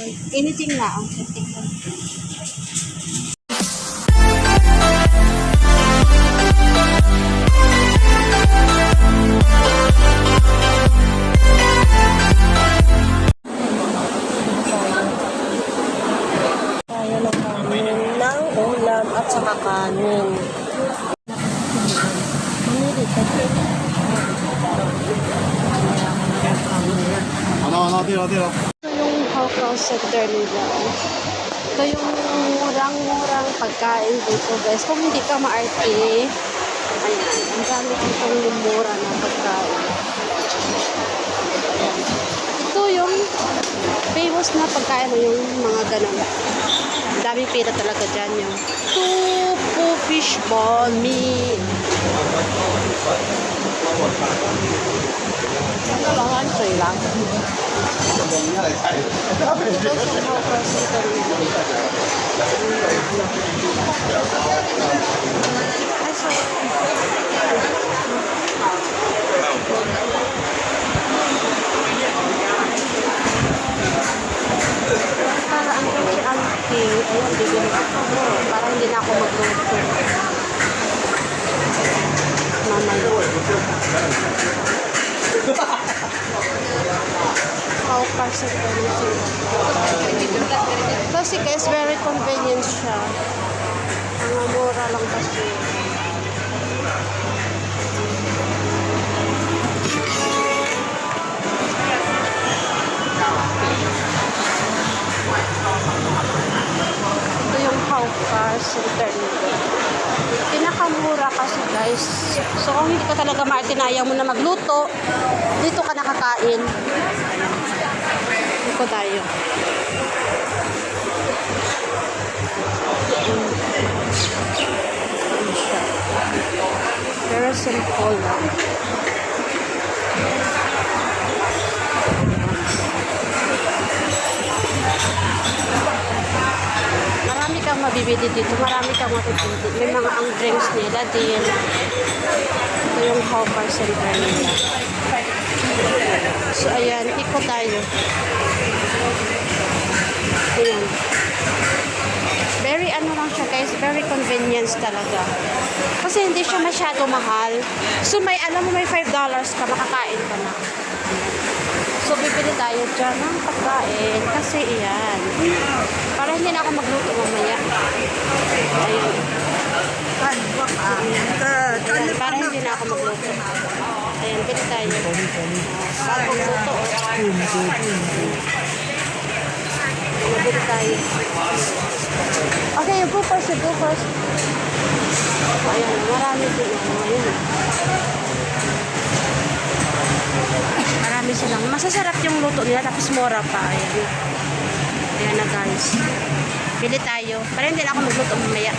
Anything na. Tayo ng kanin ng ulam at saka kanin. 어디로? Ito yung Hawker Center nila. Ito yung murang-murang pagkain dito guys. Kung hindi ka ma-arte, ayan, ang dami ditong mura na pagkain. Ayan. Ito yung famous na pagkain, yung mga ganun. Ang dami pera talaga dyan yung tupo fishball meat. Kailangan soy lang. Ay, sorry. Para ang anti-anti, ayun, bigyan ako. Para hindi na ako magluto. Mamaya. Hawker Center nila. Kasi guys, very convenient siya. Ang mura lang kasi. Ito yung Hawker Center nila. Pinakamura kasi guys. So kung hindi ka talaga maatinayang mo na magluto, dito ka nakakain. Dito tayo. Very simple lang. Marami kang mabibili dito. Marami kang mapipili. May mga ang drinks nila din. Ito yung Hawker Center nila. So, ayan. Ikot tayo. Ayan. Very ano lang siya guys. Very convenience talaga. Kasi hindi siya masyado mahal. So, may alam mo may $5 ka. Makakain ka na. So, bibili tayo dyan ng pagkain. Kasi iyan. Para hindi na ako magluto mamaya. Ayun. Ayan, para hindi na ako magluto. Ayan, bili tayo. Bagong luto. Bili tayo. Okay, go first. Go first. Ayan, marami din. Ayan. Marami silang. Masasarap yung luto nila tapos mura pa. Ayan. Ayan na guys. Pili tayo. Para hindi na ako magluto mamaya.